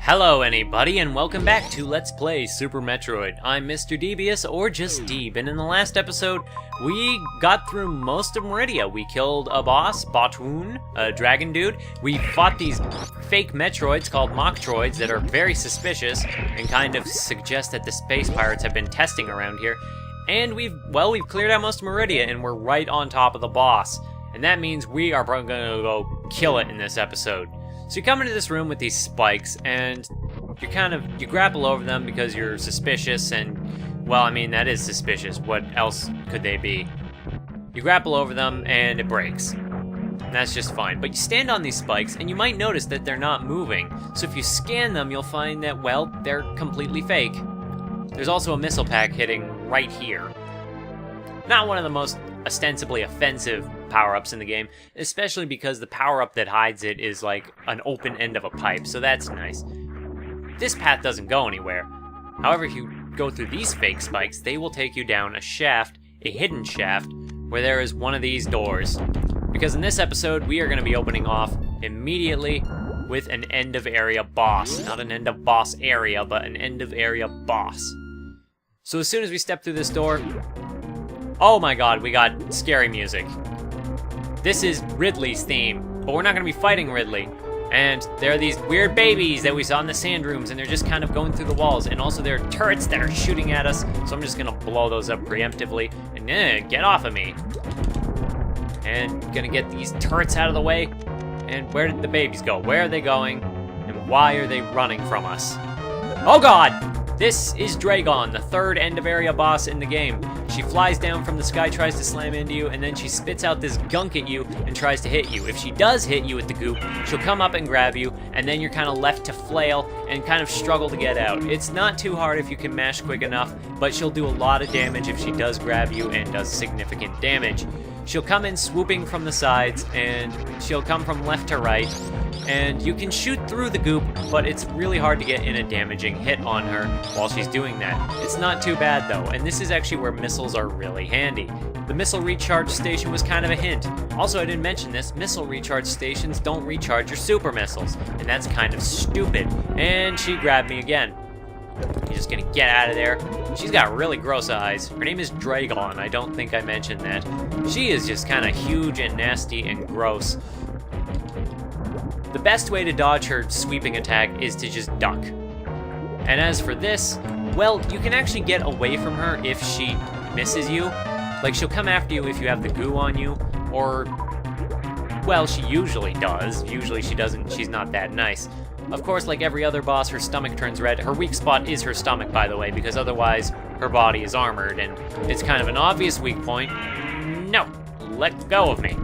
Hello anybody, and welcome back to Let's Play Super Metroid. I'm Mr. Devious, or just Deeb, and in the last episode, we got through most of Maridia. We killed a boss, Batoon, a dragon dude. We fought these fake Metroids called Mocktroids that are very suspicious and kind of suggest that the space pirates have been testing around here. And we've cleared out most of Maridia, and we're right on top of the boss. And that means we are probably gonna go kill it in this episode. So you come into this room with these spikes, and you grapple over them because you're suspicious, and, well, I mean, that is suspicious. What else could they be? You grapple over them, and it breaks. And that's just fine. But you stand on these spikes, and you might notice that they're not moving. So if you scan them, you'll find that, well, they're completely fake. There's also a missile pack hitting right here. Not one of the most ostensibly offensive power-ups in the game, especially because the power-up that hides it is like an open end of a pipe, so that's nice. This path doesn't go anywhere. However, if you go through these fake spikes, they will take you down a shaft, a hidden shaft, where there is one of these doors. Because in this episode, we are going to be opening off immediately with an end-of-area boss. Not an end-of-boss area, but an end-of-area boss. So as soon as we step through this door, oh my god, we got scary music. This is Ridley's theme, but we're not going to be fighting Ridley. And there are these weird babies that we saw in the sand rooms, and they're just kind of going through the walls. And also there are turrets that are shooting at us, so I'm just going to blow those up preemptively. And get off of me. And going to get these turrets out of the way. And where did the babies go? Where are they going? And why are they running from us? Oh god! This is Draygon, the third end-of-area boss in the game. She flies down from the sky, tries to slam into you, and then she spits out this gunk at you and tries to hit you. If she does hit you with the goop, she'll come up and grab you, and then you're kind of left to flail and kind of struggle to get out. It's not too hard if you can mash quick enough, but she'll do a lot of damage if she does grab you and does significant damage. She'll come in swooping from the sides, and she'll come from left to right, and you can shoot through the goop, but it's really hard to get in a damaging hit on her while she's doing that. It's not too bad though, and this is actually where missiles are really handy. The missile recharge station was kind of a hint. Also, I didn't mention this, missile recharge stations don't recharge your super missiles, and that's kind of stupid. And she grabbed me again. You're just gonna get out of there. She's got really gross eyes. Her name is Draygon, I don't think I mentioned that. She is just kind of huge and nasty and gross. The best way to dodge her sweeping attack is to just duck. And as for this, well, you can actually get away from her if she misses you. Like, she'll come after you if you have the goo on you, or, well, she usually does. Usually she doesn't, she's not that nice. Of course, like every other boss, her stomach turns red. Her weak spot is her stomach, by the way, because otherwise her body is armored, and it's kind of an obvious weak point. No, let go of me.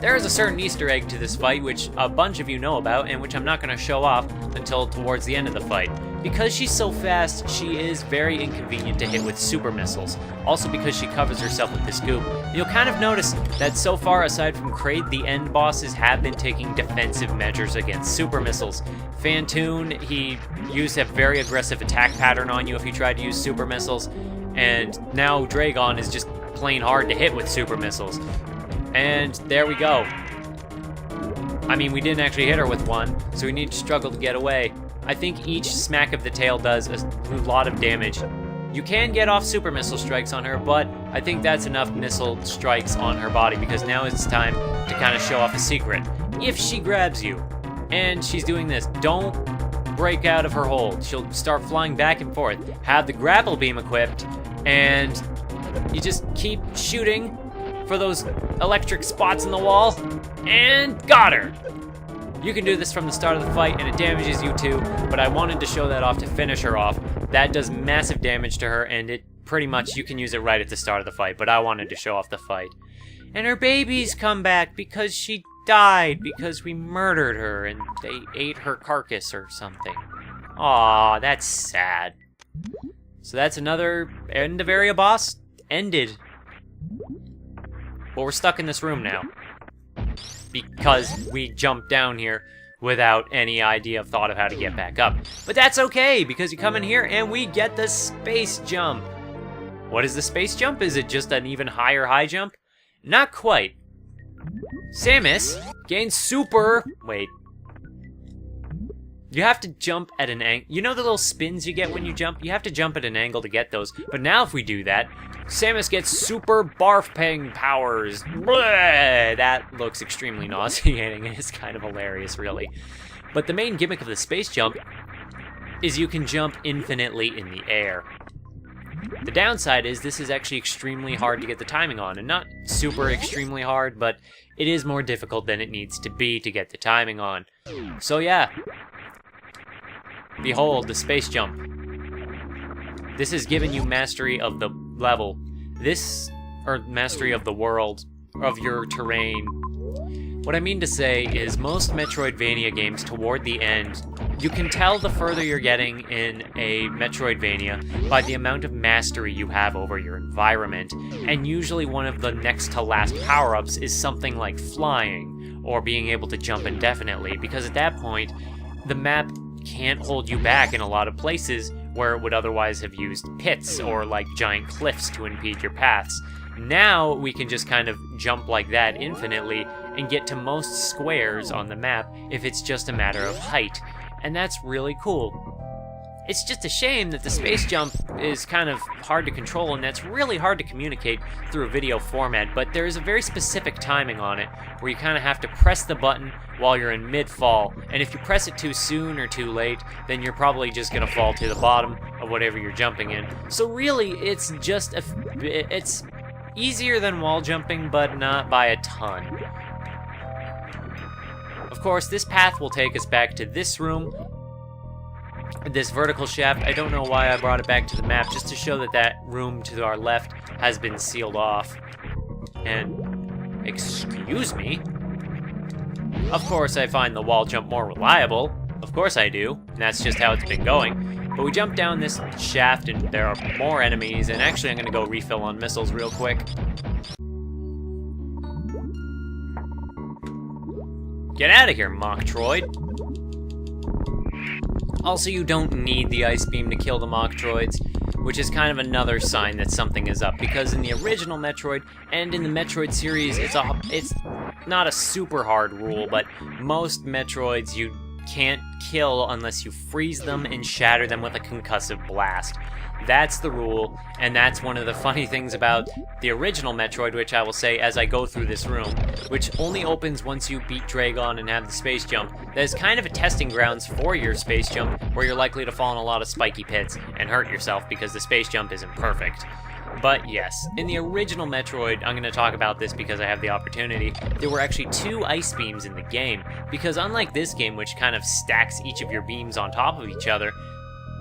There is a certain Easter egg to this fight, which a bunch of you know about, and which I'm not going to show off until towards the end of the fight. Because she's so fast, she is very inconvenient to hit with super missiles. Also because she covers herself with this goop. You'll kind of notice that so far, aside from Kraid, the end bosses have been taking defensive measures against super missiles. Phantoon, he used a very aggressive attack pattern on you if you tried to use super missiles. And now Draygon is just plain hard to hit with super missiles. And there we go. I mean, we didn't actually hit her with one, so we need to struggle to get away. I think each smack of the tail does a lot of damage. You can get off super missile strikes on her, but I think that's enough missile strikes on her body, because now it's time to kind of show off a secret. If she grabs you, and she's doing this, don't break out of her hold. She'll start flying back and forth. Have the grapple beam equipped, and you just keep shooting for those electric spots in the wall, and got her! You can do this from the start of the fight, and it damages you too, but I wanted to show that off to finish her off. That does massive damage to her, and it pretty much, you can use it right at the start of the fight, but I wanted to show off the fight. And her babies come back because she died, because we murdered her, and they ate her carcass or something. Aw, that's sad. So that's another end-of-area boss ended. Well, we're stuck in this room now, because we jumped down here without any idea of thought of how to get back up. But that's okay, because you come in here and we get the space jump. What is the space jump? Is it just an even higher high jump? Not quite. Samus gains super... Wait. You have to jump at an angle. You know the little spins you get when you jump? You have to jump at an angle to get those. But now if we do that, Samus gets super barf-pang powers. Bleh! That looks extremely nauseating and it's kind of hilarious, really. But the main gimmick of the space jump is you can jump infinitely in the air. The downside is this is actually extremely hard to get the timing on, and not super extremely hard, but it is more difficult than it needs to be to get the timing on. So yeah, behold the space jump. This has given you mastery of the level. Or mastery of the world, of your terrain. What I mean to say is most Metroidvania games toward the end, you can tell the further you're getting in a Metroidvania by the amount of mastery you have over your environment, and usually one of the next to last power-ups is something like flying, or being able to jump indefinitely, because at that point, the map can't hold you back in a lot of places where it would otherwise have used pits or like giant cliffs to impede your paths. Now we can just kind of jump like that infinitely and get to most squares on the map if it's just a matter of height. And that's really cool. It's just a shame that the space jump is kind of hard to control, and that's really hard to communicate through a video format, but there is a very specific timing on it where you kind of have to press the button while you're in mid-fall, and if you press it too soon or too late, then you're probably just going to fall to the bottom of whatever you're jumping in. So really, it's just it's easier than wall jumping, but not by a ton. Of course, this path will take us back to this room, this vertical shaft. I don't know why I brought it back to the map, just to show that that room to our left has been sealed off. And, excuse me? Of course I find the wall jump more reliable. Of course I do, and that's just how it's been going. But we jump down this shaft and there are more enemies, and actually I'm gonna go refill on missiles real quick. Get out of here, Metroid! Also, you don't need the ice beam to kill the Metroids, which is kind of another sign that something is up, because in the original Metroid and in the Metroid series, it's not a super hard rule, but most Metroids you can't kill unless you freeze them and shatter them with a concussive blast. That's the rule, and that's one of the funny things about the original Metroid, which I will say as I go through this room, which only opens once you beat Draygon and have the space jump. That is kind of a testing grounds for your space jump, where you're likely to fall in a lot of spiky pits and hurt yourself because the space jump isn't perfect. But yes, in the original Metroid, I'm going to talk about this because I have the opportunity, there were actually 2 ice beams in the game, because unlike this game, which kind of stacks each of your beams on top of each other,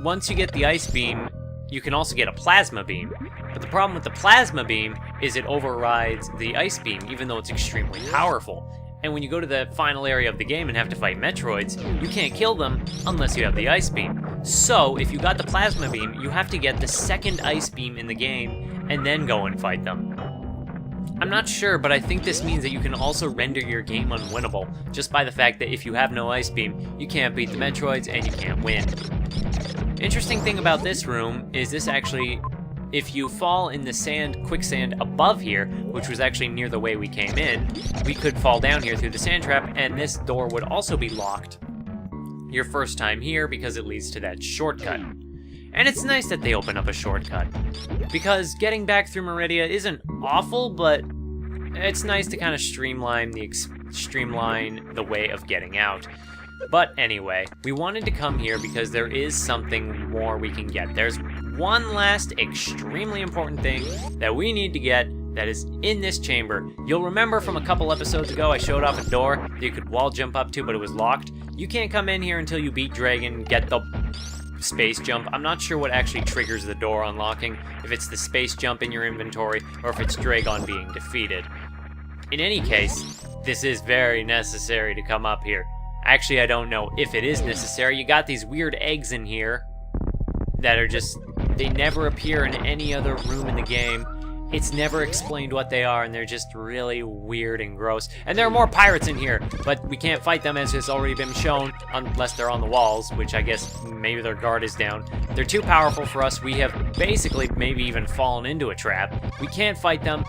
once you get the ice beam, you can also get a plasma beam. But the problem with the plasma beam is it overrides the ice beam, even though it's extremely powerful. And when you go to the final area of the game and have to fight Metroids, you can't kill them unless you have the ice beam. So, if you got the plasma beam, you have to get the second ice beam in the game and then go and fight them. I'm not sure, but I think this means that you can also render your game unwinnable, just by the fact that if you have no ice beam, you can't beat the Metroids and you can't win. Interesting thing about this room is this actually, if you fall in the quicksand above here, which was actually near the way we came in, we could fall down here through the sand trap, and this door would also be locked your first time here because it leads to that shortcut. And it's nice that they open up a shortcut, because getting back through Maridia isn't awful, but it's nice to kind of streamline the way of getting out. But anyway, we wanted to come here because there is something more we can get. There's one last extremely important thing that we need to get that is in this chamber. You'll remember from a couple episodes ago I showed off a door that you could wall jump up to, but it was locked. You can't come in here until you beat Draygon, get the space jump. I'm not sure what actually triggers the door unlocking, if it's the space jump in your inventory or if it's Draygon being defeated. In any case, this is very necessary to come up here. Actually, I don't know if it is necessary. You got these weird eggs in here that are just, they never appear in any other room in the game. It's never explained what they are, and they're just really weird and gross. And there are more pirates in here, but we can't fight them as has already been shown, unless they're on the walls, which I guess maybe their guard is down. They're too powerful for us. We have basically maybe even fallen into a trap. We can't fight them.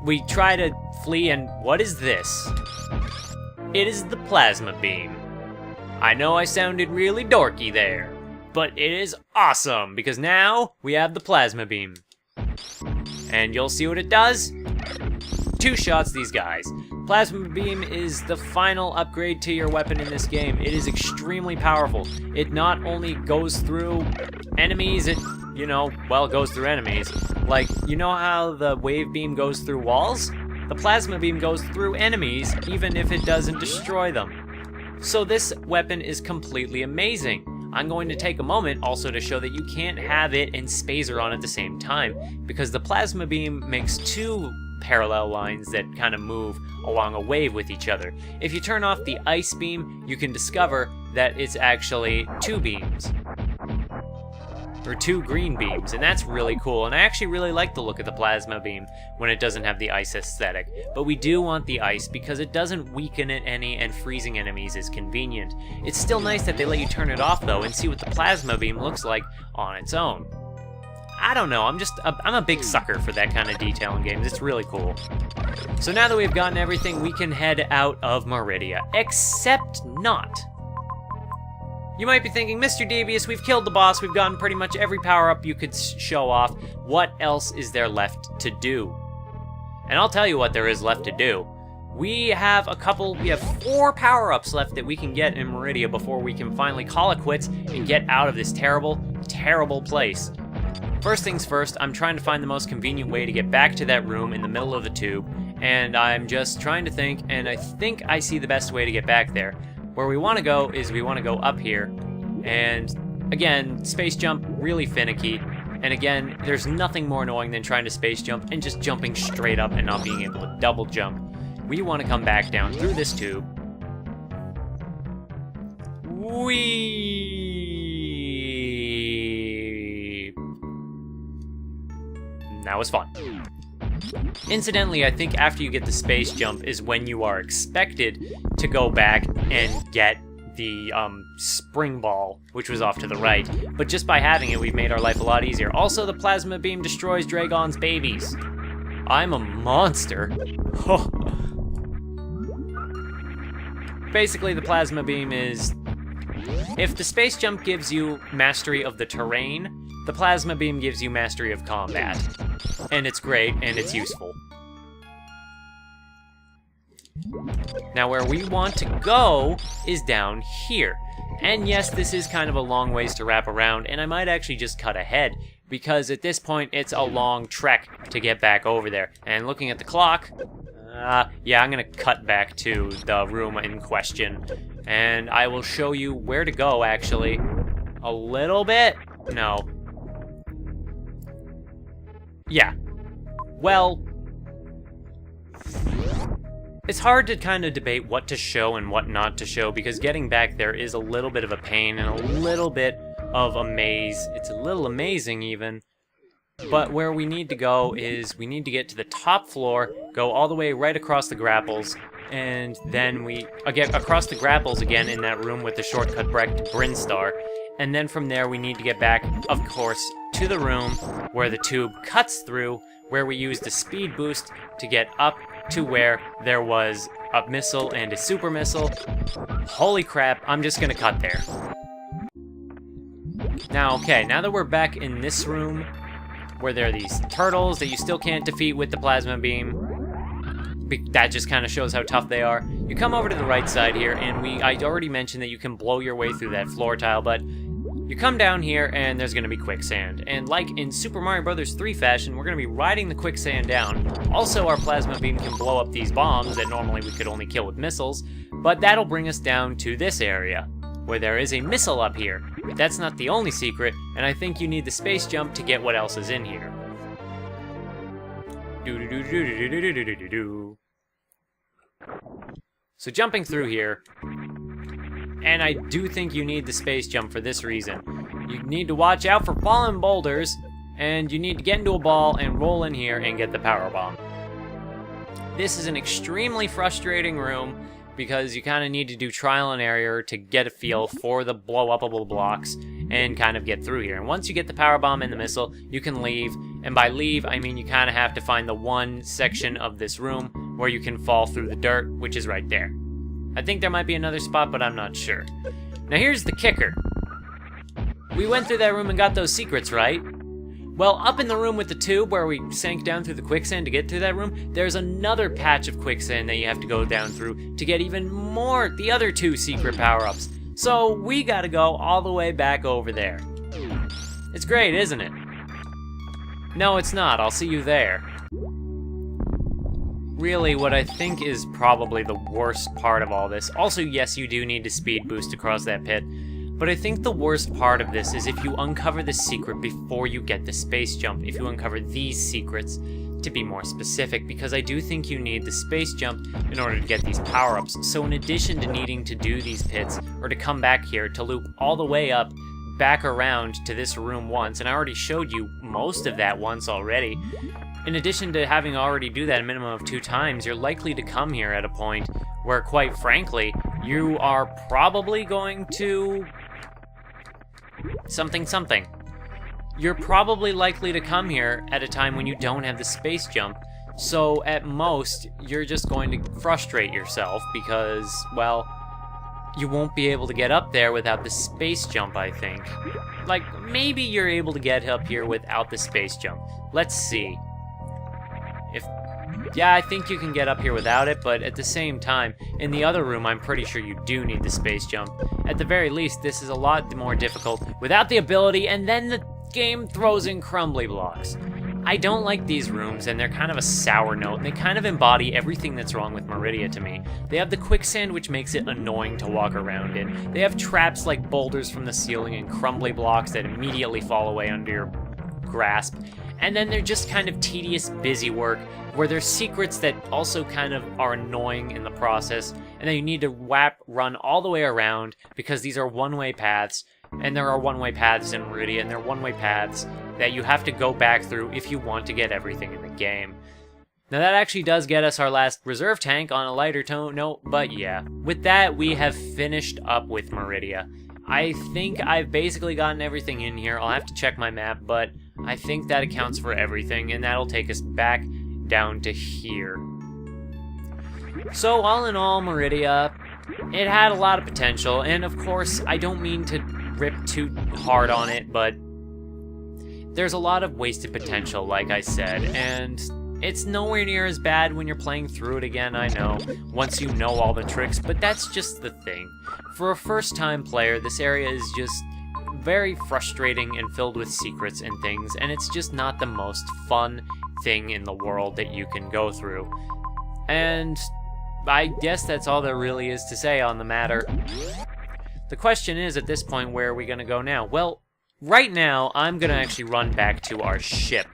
We try to flee, and what is this? It is the plasma beam. I know I sounded really dorky there, but it is awesome because now we have the plasma beam. And you'll see what it does. 2 shots these guys. Plasma beam is the final upgrade to your weapon in this game. It is extremely powerful. It not only goes through enemies, it, well, goes through enemies. Like, you know how the wave beam goes through walls? The plasma beam goes through enemies, even if it doesn't destroy them. So this weapon is completely amazing. I'm going to take a moment also to show that you can't have it and Spazer on at the same time, because the plasma beam makes 2 parallel lines that kind of move along a wave with each other. If you turn off the ice beam, you can discover that it's actually 2 beams. Or 2 green beams, and that's really cool, and I actually really like the look of the plasma beam when it doesn't have the ice aesthetic. But we do want the ice because it doesn't weaken it any, and freezing enemies is convenient. It's still nice that they let you turn it off though and see what the plasma beam looks like on its own. I don't know, I'm a big sucker for that kind of detail in games. It's really cool. So now that we've gotten everything, we can head out of Maridia. Except not. You might be thinking, Mr. Devious, we've killed the boss, we've gotten pretty much every power-up you could show off. What else is there left to do? And I'll tell you what there is left to do. We have 4 power-ups left that we can get in Maridia before we can finally call it quits and get out of this terrible, terrible place. First things first, I'm trying to find the most convenient way to get back to that room in the middle of the tube, and I'm just trying to think, and I think I see the best way to get back there. Where we want to go is we want to go up here, and again, space jump, really finicky, and again, there's nothing more annoying than trying to space jump and just jumping straight up and not being able to double jump. We want to come back down through this tube. That was fun. Incidentally, I think after you get the space jump is when you are expected to go back and get the spring ball, which was off to the right. But just by having it, we've made our life a lot easier. Also, the plasma beam destroys Draygon's babies. I'm a monster. Basically, the plasma beam is... if the space jump gives you mastery of the terrain, the plasma beam gives you mastery of combat. And it's great, and it's useful. Now where we want to go is down here. And yes, this is kind of a long ways to wrap around, and I might actually just cut ahead, because at this point it's a long trek to get back over there. And looking at the clock, yeah, I'm gonna cut back to the room in question. And I will show you where to go, actually. A little bit? No. Yeah. Well, it's hard to kind of debate what to show and what not to show, because getting back there is a little bit of a pain and a little bit of a maze. It's a little amazing, even. But where we need to go is we need to get to the top floor, go all the way right across the grapples, and then we get across the grapples again in that room with the shortcut back to Brinstar. And then from there we need to get back, of course, to the room where the tube cuts through, where we use the speed boost to get up to where there was a missile and a super missile. Holy crap, I'm just gonna cut there. Now, okay, now that we're back in this room, where there are these turtles that you still can't defeat with the plasma beam, that just kind of shows how tough they are. You come over to the right side here, and I already mentioned that you can blow your way through that floor tile, but you come down here, and there's going to be quicksand. And like in Super Mario Bros. 3 fashion, we're going to be riding the quicksand down. Also, our plasma beam can blow up these bombs that normally we could only kill with missiles, but that'll bring us down to this area, where there is a missile up here. But that's not the only secret, and I think you need the space jump to get what else is in here. So jumping through here, and I do think you need the space jump for this reason. You need to watch out for fallen boulders, and you need to get into a ball and roll in here and get the power bomb. This is an extremely frustrating room because you kind of need to do trial and error to get a feel for the blow-upable blocks and kind of get through here. And once you get the power bomb and the missile, you can leave. And by leave, I mean you kind of have to find the one section of this room where you can fall through the dirt, which is right there. I think there might be another spot, but I'm not sure. Now here's the kicker. We went through that room and got those secrets, right? Well, up in the room with the tube where we sank down through the quicksand to get through that room, there's another patch of quicksand that you have to go down through to get even more, the other 2 secret power-ups. So we gotta go all the way back over there. It's great, isn't it? No, it's not. I'll see you there. Really, what I think is probably the worst part of all this, also yes, you do need to speed boost across that pit, but I think the worst part of this is if you uncover the secret before you get the space jump, if you uncover these secrets, to be more specific, because I do think you need the space jump in order to get these power-ups. So in addition to needing to do these pits, or to come back here, to loop all the way up, back around to this room once, and I already showed you most of that once already, in addition to having already do that a minimum of 2 times, you're likely to come here at a point where, quite frankly, you are probably going to... something. You're probably likely to come here at a time when you don't have the space jump, so at most, you're just going to frustrate yourself because, well, you won't be able to get up there without the space jump, I think. Like, maybe you're able to get up here without the space jump. Let's see. Yeah, I think you can get up here without it, but at the same time, in the other room, I'm pretty sure you do need the space jump. At the very least, this is a lot more difficult without the ability, and then the game throws in crumbly blocks. I don't like these rooms, and they're kind of a sour note, and they kind of embody everything that's wrong with Maridia to me. They have the quicksand, which makes it annoying to walk around in. They have traps like boulders from the ceiling and crumbly blocks that immediately fall away under your grasp. And then they're just kind of tedious, busy work, where there's secrets that also kind of are annoying in the process, and then you need to run all the way around, because these are one-way paths, and there are one-way paths in Maridia, and they're one-way paths that you have to go back through if you want to get everything in the game. Now that actually does get us our last reserve tank on a lighter note, but yeah. With that, we have finished up with Maridia. I think I've basically gotten everything in here. I'll have to check my map, but I think that accounts for everything, and that'll take us back down to here. So all in all, Maridia, it had a lot of potential, and of course, I don't mean to rip too hard on it, but there's a lot of wasted potential, like I said, and it's nowhere near as bad when you're playing through it again, I know, once you know all the tricks, but that's just the thing. For a first-time player, this area is just very frustrating and filled with secrets and things, and it's just not the most fun thing in the world that you can go through. And I guess that's all there really is to say on the matter. The question is, at this point, where are we going to go now? Well, right now, I'm going to actually run back to our ship,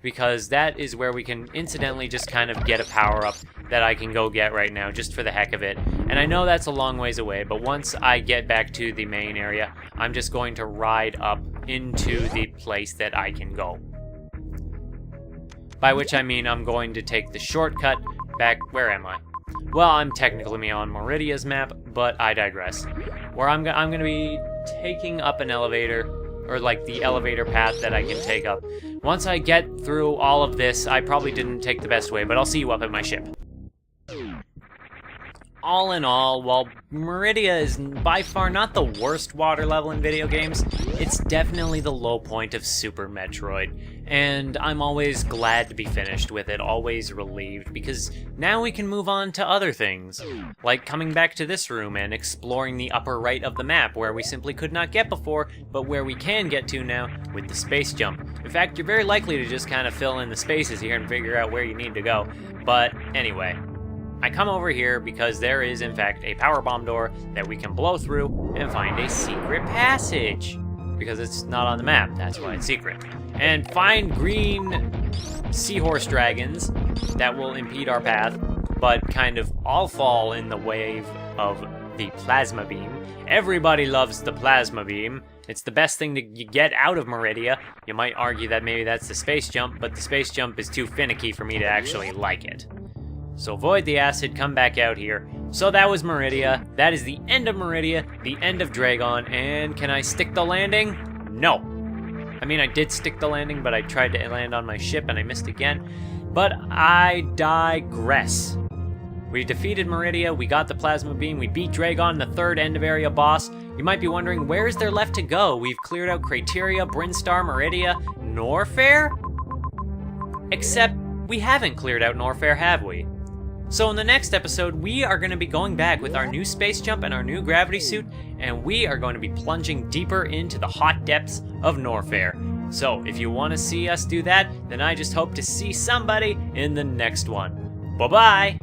because that is where we can incidentally just kind of get a power-up that I can go get right now, just for the heck of it. And I know that's a long ways away, but once I get back to the main area, I'm just going to ride up into the place that I can go. By which I mean I'm going to take the shortcut back... Where am I? Well, I'm technically on Maridia's map, but I digress. Where I'm going to be taking up an elevator, or like the elevator path that I can take up. Once I get through all of this, I probably didn't take the best way, but I'll see you up at my ship. All in all, while Maridia is by far not the worst water level in video games, it's definitely the low point of Super Metroid, and I'm always glad to be finished with it, always relieved, because now we can move on to other things, like coming back to this room and exploring the upper right of the map, where we simply could not get before, but where we can get to now with the space jump. In fact, you're very likely to just kind of fill in the spaces here and figure out where you need to go, but anyway. I come over here because there is, in fact, a power bomb door that we can blow through and find a secret passage. Because it's not on the map, that's why it's secret. And find green seahorse dragons that will impede our path, but kind of all fall in the wave of the plasma beam. Everybody loves the plasma beam. It's the best thing that you get out of Maridia. You might argue that maybe that's the space jump, but the space jump is too finicky for me to actually like it. So avoid the acid, come back out here. So that was Maridia. That is the end of Maridia, the end of Draygon, and can I stick the landing? No. I mean, I did stick the landing, but I tried to land on my ship and I missed again. But I digress. We defeated Maridia, we got the plasma beam, we beat Draygon, the third end of area boss. You might be wondering, where is there left to go? We've cleared out Crateria, Brinstar, Maridia, Norfair? Except, we haven't cleared out Norfair, have we? So in the next episode, we are going to be going back with our new space jump and our new gravity suit, and we are going to be plunging deeper into the hot depths of Norfair. So if you want to see us do that, then I just hope to see somebody in the next one. Bye-bye!